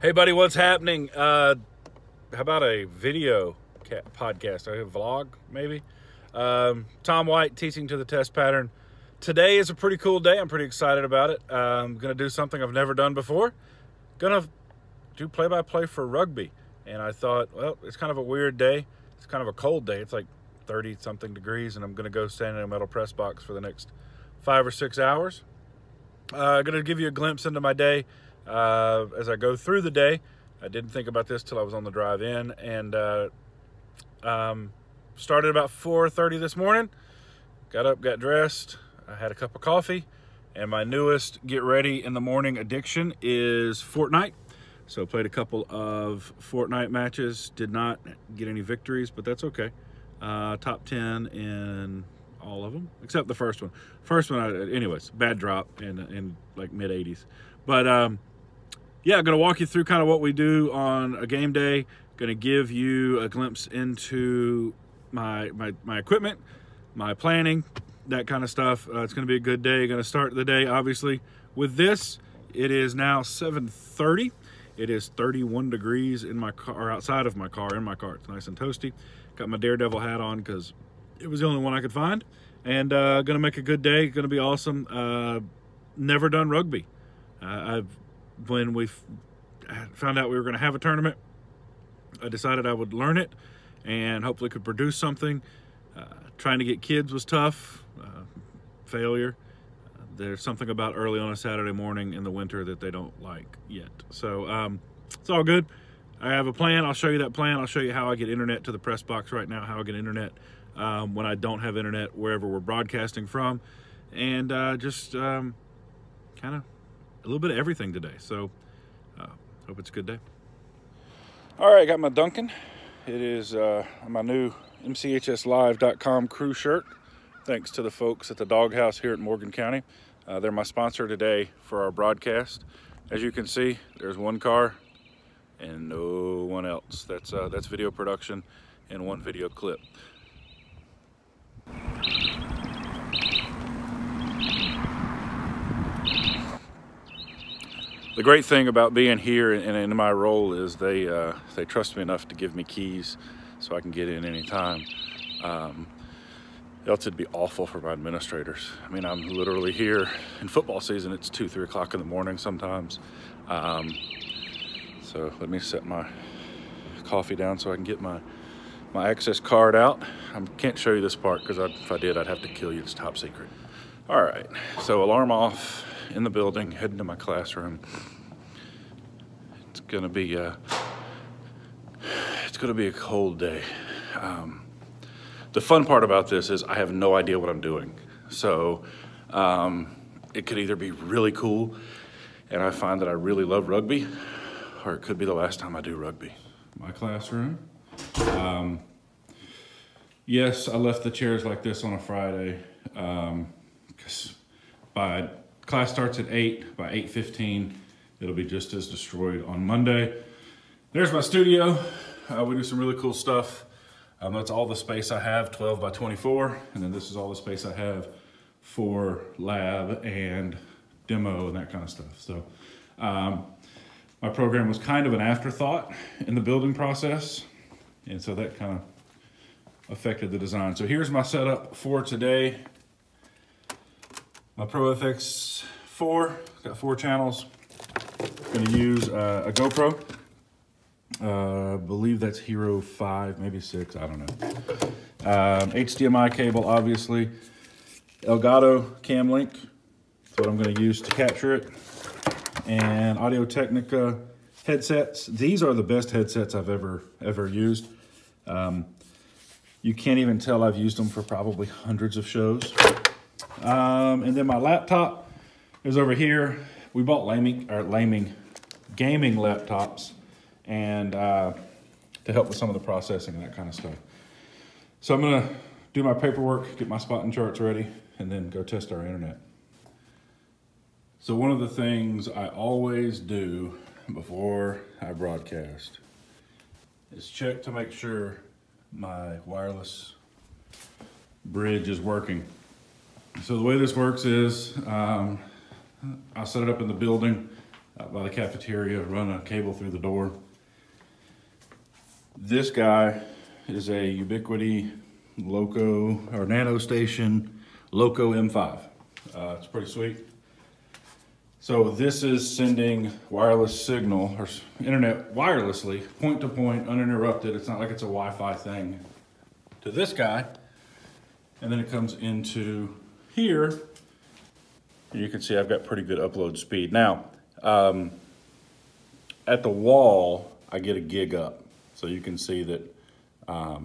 Hey, buddy, what's happening? How about a video podcast, a vlog, maybe? Tom White, teaching to the test pattern. Today is a pretty cool day. I'm pretty excited about it. I'm going to do something I've never done before. Going to do play-by-play for rugby. And I thought, well, it's kind of a weird day. It's kind of a cold day. It's like 30-something degrees, and I'm going to go stand in a metal press box for the next 5 or 6 hours. Going to give you a glimpse into my day. As I go through the day. I didn't think about this till I was on the drive in, and started about 4:30 this morning. Got up, got dressed. I had a cup of coffee, and my newest get ready in the morning addiction is Fortnite. So played a couple of Fortnite matches. Did not get any victories, but that's okay. Top 10 in all of them except the first one. Anyways, bad drop in like mid 80s, but yeah, I'm going to walk you through kind of what we do on a game day. Going to give you a glimpse into my equipment, my planning, that kind of stuff. It's going to be a good day. Going to start the day, obviously, with this. It is now 7:30. It is 31 degrees in my car, or outside of my car. In my car, it's nice and toasty. Got my Daredevil hat on because it was the only one I could find. And going to make a good day. Going to be awesome. Never done rugby. When we found out we were going to have a tournament, I decided I would learn it and hopefully could produce something. Trying to get kids was tough. Failure. There's something about early on a Saturday morning in the winter that they don't like yet. So it's all good. I have a plan. I'll show you that plan. I'll show you how I get internet to the press box right now, how I get internet when I don't have internet wherever we're broadcasting from, and just kind of a little bit of everything today. So hope it's a good day. All right, I got my Duncan. It is my new mchslive.com crew shirt, thanks to the folks at the Doghouse here at Morgan County. They're my sponsor today for our broadcast. As you can see, there's one car and no one else. That's video production and one video clip. The great thing about being here and in my role is they trust me enough to give me keys so I can get in anytime. Else it'd be awful for my administrators. I mean, I'm literally here in football season. It's 2, 3 o'clock in the morning sometimes. So let me set my coffee down so I can get my access card out. I can't show you this part because if I did, I'd have to kill you. It's top secret. All right, so alarm off. In the building, heading to my classroom. It's gonna be a cold day. The fun part about this is I have no idea what I'm doing. So it could either be really cool and I find that I really love rugby, or it could be the last time I do rugby. My classroom. Yes, I left the chairs like this on a Friday because class starts at 8. By 8:15, it'll be just as destroyed on Monday. There's my studio. We do some really cool stuff. That's all the space I have, 12 by 24. And then this is all the space I have for lab and demo and that kind of stuff. So my program was kind of an afterthought in the building process. And so that kind of affected the design. So here's my setup for today. My Pro FX4, got 4 channels. Gonna use a GoPro. I believe that's Hero 5, maybe 6, I don't know. HDMI cable, obviously. Elgato Cam Link, that's what I'm gonna use to capture it. And Audio-Technica headsets. These are the best headsets I've ever used. You can't even tell I've used them for probably hundreds of shows. And then my laptop is over here. We bought gaming laptops and to help with some of the processing and that kind of stuff. So I'm gonna do my paperwork, get my spotting charts ready, and then go test our internet. So one of the things I always do before I broadcast is check to make sure my wireless bridge is working. So the way this works is I'll set it up in the building. out by the cafeteria, run a cable through the door. This guy is a Ubiquiti Loco or Nano Station Loco M5. It's pretty sweet. So this is sending wireless signal or internet wirelessly, point to point, uninterrupted. It's not like it's a Wi-Fi thing, to this guy. And then it comes into here. And you can see I've got pretty good upload speed. Now, at the wall, I get a gig up. So you can see that I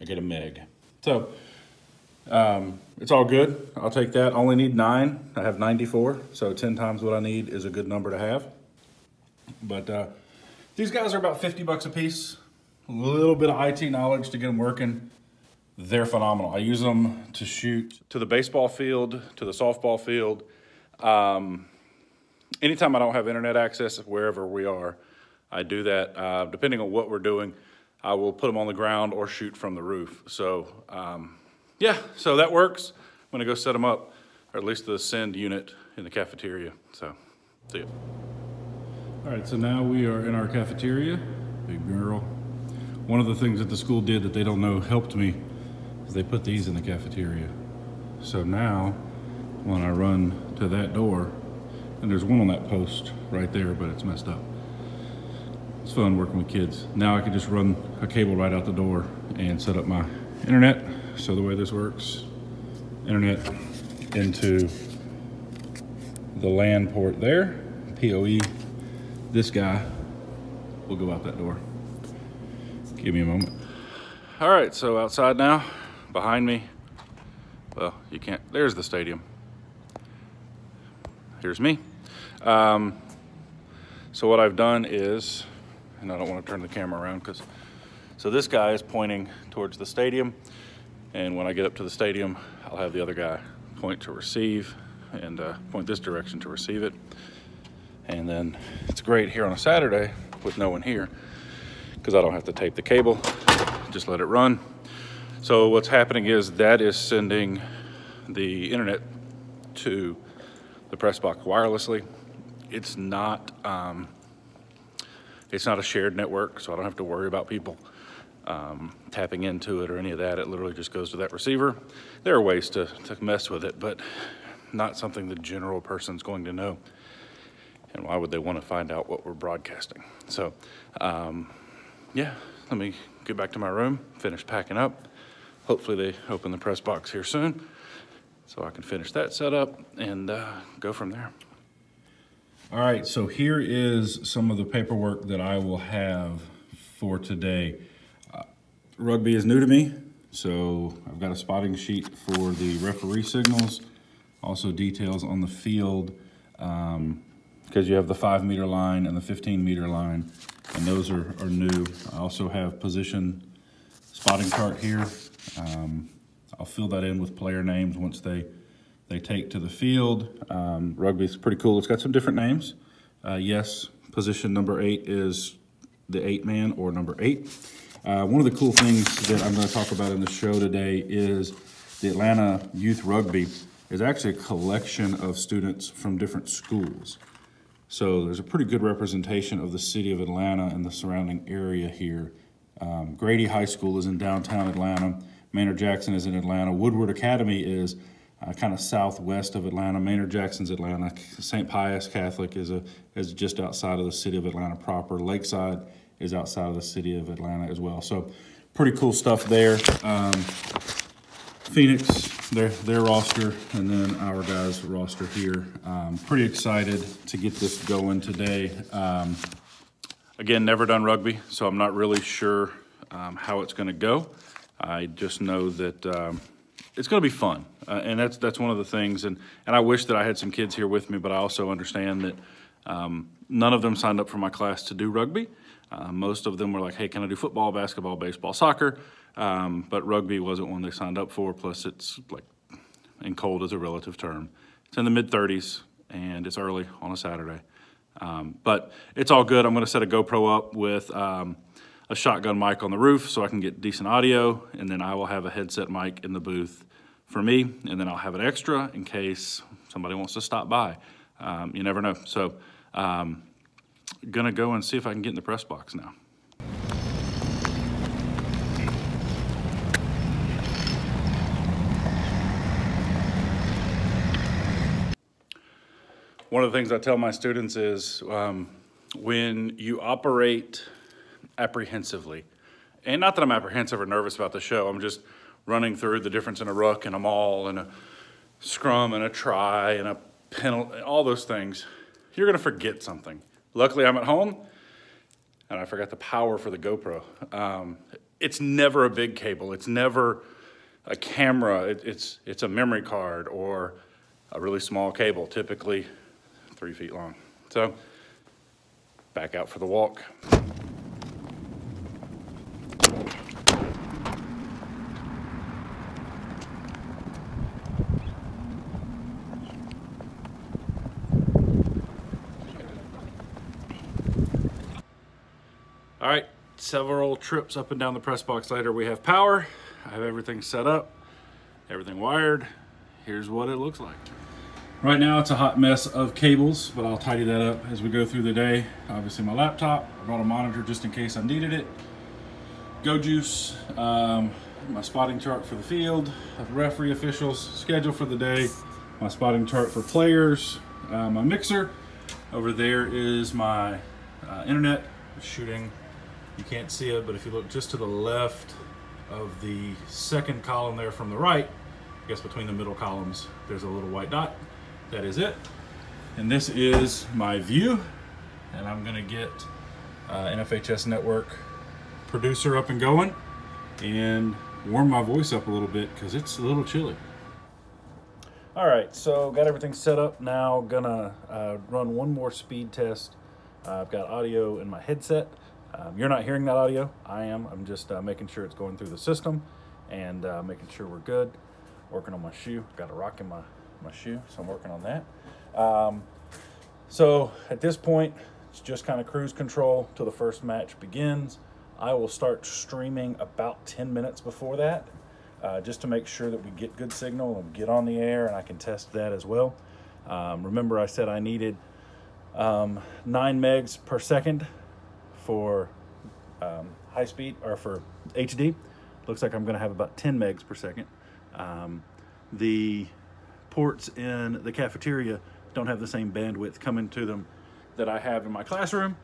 get a meg. So it's all good. I'll take that. I only need 9. I have 94. So 10 times what I need is a good number to have. But these guys are about 50 bucks a piece. A little bit of IT knowledge to get them working. They're phenomenal. I use them to shoot to the baseball field, to the softball field. Anytime I don't have internet access, wherever we are, I do that. Depending on what we're doing, I will put them on the ground or shoot from the roof. So yeah, so that works. I'm gonna go set them up, or at least the send unit in the cafeteria. So, see you. All right, so now we are in our cafeteria. Big mural. One of the things that the school did that they don't know helped me is they put these in the cafeteria. So now, when I run to that door, and there's one on that post right there, but it's messed up. It's fun working with kids. Now I can just run a cable right out the door and set up my internet. So the way this works, internet into the LAN port there, PoE. This guy will go out that door. Give me a moment. All right, so outside now, behind me, well, you can't, there's the stadium. Here's me. So what I've done is, and I don't want to turn the camera around because, so this guy is pointing towards the stadium, and when I get up to the stadium, I'll have the other guy point to receive and point this direction to receive it. And then it's great here on a Saturday with no one here because I don't have to tape the cable, just let it run. So what's happening is that is sending the internet to the press box wirelessly. It's not a shared network, so I don't have to worry about people tapping into it or any of that. It literally just goes to that receiver. There are ways to mess with it, but not something the general person's going to know. And why would they want to find out what we're broadcasting? So, yeah, let me get back to my room, finish packing up. Hopefully they open the press box here soon so I can finish that setup and go from there. All right, so here is some of the paperwork that I will have for today. Rugby is new to me, so I've got a spotting sheet for the referee signals, also details on the field, because you have the 5-meter line and the 15-meter line, and those are new. I also have position spotting chart here. I'll fill that in with player names once they take to the field. Rugby's pretty cool. It's got some different names. Yes, position number 8 is the 8-man or number 8. One of the cool things that I'm going to talk about in the show today is the Atlanta Youth Rugby is actually a collection of students from different schools. So there's a pretty good representation of the city of Atlanta and the surrounding area here. Grady High School is in downtown Atlanta. Maynard Jackson is in Atlanta. Woodward Academy is kind of southwest of Atlanta. Maynard Jackson's Atlanta. St. Pius Catholic is just outside of the city of Atlanta proper. Lakeside is outside of the city of Atlanta as well. So pretty cool stuff there. Phoenix, their roster, and then our guys' roster here. Pretty excited to get this going today. Again, never done rugby, so I'm not really sure how it's going to go. I just know that it's going to be fun, and that's one of the things. And I wish that I had some kids here with me, but I also understand that none of them signed up for my class to do rugby. Most of them were like, hey, can I do football, basketball, baseball, soccer? But rugby wasn't one they signed up for, plus it's like, and cold is a relative term. It's in the mid-30s, and it's early on a Saturday. But it's all good. I'm going to set a GoPro up with a shotgun mic on the roof so I can get decent audio, and then I will have a headset mic in the booth for me, and then I'll have an extra in case somebody wants to stop by. You never know. So Gonna go and see if I can get in the press box now. One of the things I tell my students is when you operate apprehensively, and not that I'm apprehensive or nervous about the show, I'm just running through the difference in a ruck and a maul and a scrum and a try and a penalty, all those things, you're gonna forget something. Luckily, I'm at home, and I forgot the power for the GoPro. It's never a big cable. It's never a camera. It's a memory card or a really small cable, typically 3 feet long. So, back out for the walk. All right, several trips up and down the press box later, we have power. I have everything set up, everything wired. Here's what it looks like. Right now it's a hot mess of cables, but I'll tidy that up as we go through the day. Obviously my laptop, I brought a monitor just in case I needed it. Go Juice, my spotting chart for the field, referee officials, schedule for the day, my spotting chart for players, my mixer. Over there is my internet shooting. You can't see it, but if you look just to the left of the second column there from the right, I guess between the middle columns, there's a little white dot. That is it. And this is my view. And I'm gonna get NFHS Network producer up and going and warm my voice up a little bit because it's a little chilly. All right, so got everything set up now. Gonna run one more speed test. I've got audio in my headset. You're not hearing that audio. I am. I'm just making sure it's going through the system and making sure we're good. Working on my shoe. Got a rock in my shoe, so I'm working on that. So at this point, it's just kind of cruise control till the first match begins. I will start streaming about 10 minutes before that, just to make sure that we get good signal and get on the air, and I can test that as well. Remember I said I needed 9 megs per second for high speed, or for HD. Looks like I'm gonna have about 10 megs per second. The ports in the cafeteria don't have the same bandwidth coming to them that I have in my classroom.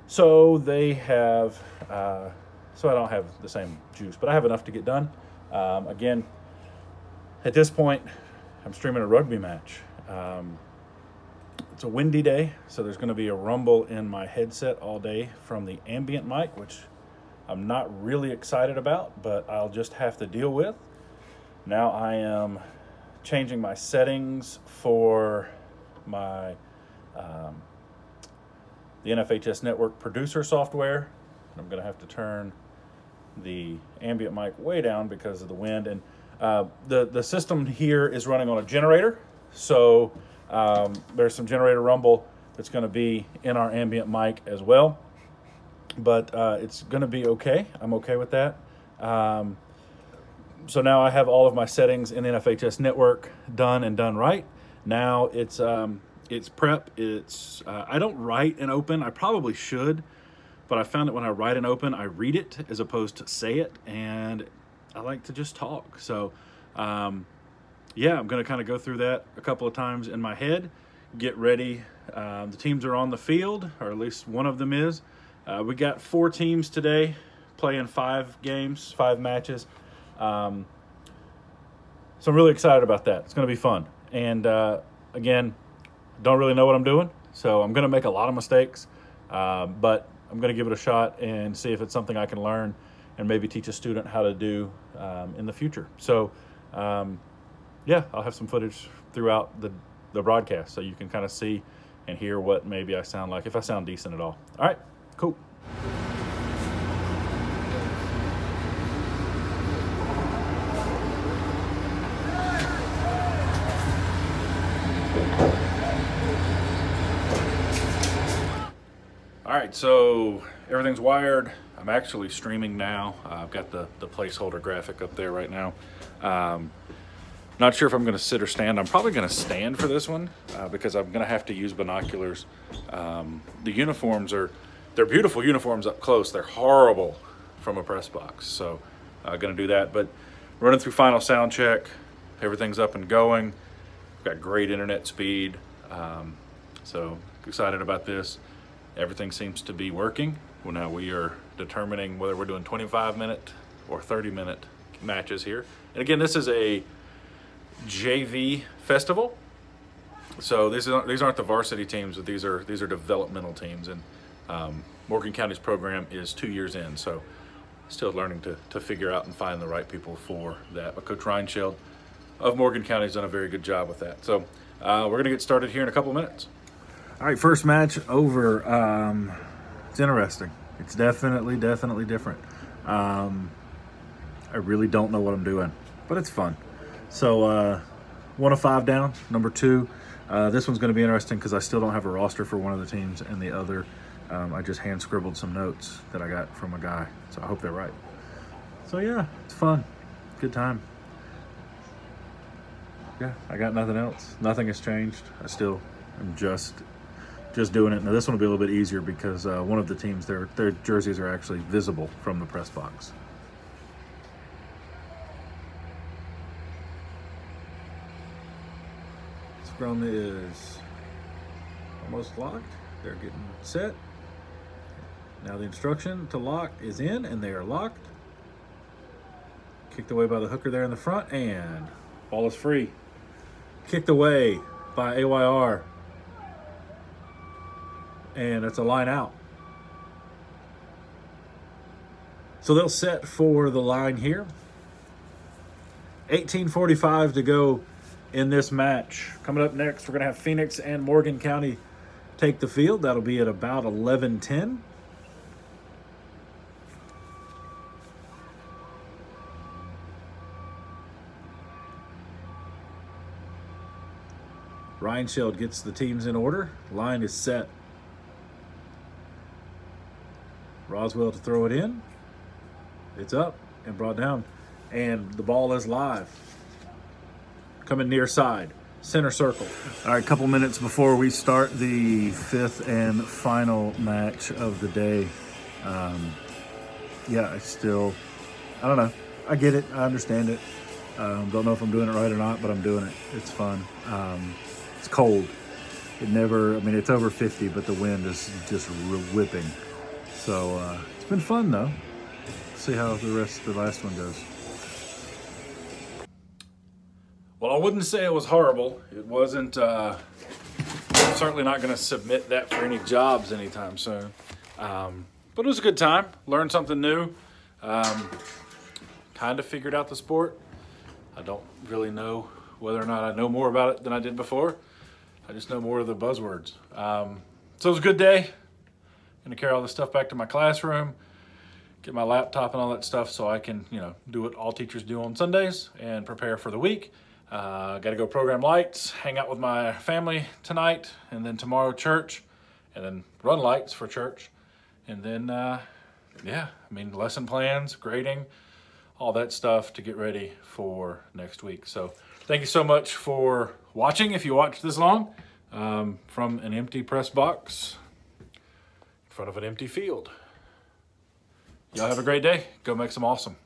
So they have, so I don't have the same juice, but I have enough to get done. Again, at this point, I'm streaming a rugby match. It's a windy day, so there's going to be a rumble in my headset all day from the ambient mic, which I'm not really excited about, but I'll just have to deal with. Now I am changing my settings for my the NFHS Network producer software. I'm going to have to turn the ambient mic way down because of the wind, and the system here is running on a generator, so there's some generator rumble that's going to be in our ambient mic as well, but it's going to be okay. I'm okay with that. So now I have all of my settings in the NFHS Network done and done right. Now it's prep. It's I don't write and open. I probably should, but I found that when I write and open, I read it as opposed to say it, and I like to just talk. So yeah, I'm going to kind of go through that a couple of times in my head, get ready. The teams are on the field, or at least one of them is. We got 4 teams today playing 5 games, 5 matches. So I'm really excited about that. It's going to be fun. And again, don't really know what I'm doing, so I'm going to make a lot of mistakes, but I'm going to give it a shot and see if it's something I can learn and maybe teach a student how to do in the future. So yeah, I'll have some footage throughout the broadcast so you can kind of see and hear what maybe I sound like, if I sound decent at all. All right, cool. All right, so everything's wired. I'm actually streaming now. I've got the placeholder graphic up there right now. Not sure if I'm going to sit or stand. I'm probably going to stand for this one because I'm going to have to use binoculars. The uniforms they're beautiful uniforms up close. They're horrible from a press box. So I'm going to do that. But running through final sound check, everything's up and going. Got great internet speed. So excited about this. Everything seems to be working. Well, now we are determining whether we're doing 25-minute or 30-minute matches here. And again, this is a JV festival. So these aren't the varsity teams, but these are developmental teams. And Morgan County's program is 2 years in, so still learning to figure out and find the right people for that. But Coach Reinschild of Morgan County has done a very good job with that. So we're going to get started here in a couple of minutes. All right, first match over. It's interesting. It's definitely different. I really don't know what I'm doing, but it's fun. So 1 of 5 down, number 2. This one's going to be interesting because I still don't have a roster for one of the teams, and the other, I just hand scribbled some notes that I got from a guy. So I hope they're right. So yeah, it's fun. Good time. Yeah, I got nothing else. Nothing has changed. I still am just doing it. Now this one will be a little bit easier because one of the teams, their jerseys are actually visible from the press box. Scrum is almost locked. They're getting set. Now the instruction to lock is in, and they are locked. Kicked away by the hooker there in the front, and ball is free. Kicked away by AYR. And it's a line out. So they'll set for the line here. 18:45 to go in this match. Coming up next, we're going to have Phoenix and Morgan County take the field. That'll be at about 11:10. Reinschild gets the teams in order. Line is set. Roswell to throw it in. It's up and brought down. And the ball is live. Coming near side. Center circle. All right, a couple minutes before we start the 5th and final match of the day. Yeah, I don't know. I get it. I understand it. Don't know if I'm doing it right or not, but I'm doing it. It's fun. It's cold. It's over 50, but the wind is just whipping. So it's been fun though. See how the rest of the last one goes. Well, I wouldn't say it was horrible. It wasn't. I'm certainly not going to submit that for any jobs anytime soon. But it was a good time. Learned something new. Kind of figured out the sport. I don't really know whether or not I know more about it than I did before. I just know more of the buzzwords. So it was a good day. Gonna carry all this stuff back to my classroom, get my laptop and all that stuff so I can, do what all teachers do on Sundays and prepare for the week. Got to go program lights, hang out with my family tonight, and then tomorrow church, and then run lights for church. And then, lesson plans, grading, all that stuff to get ready for next week. So thank you so much for watching, if you watched this long, from an empty press box in front of an empty field. Y'all have a great day. Go make some awesome.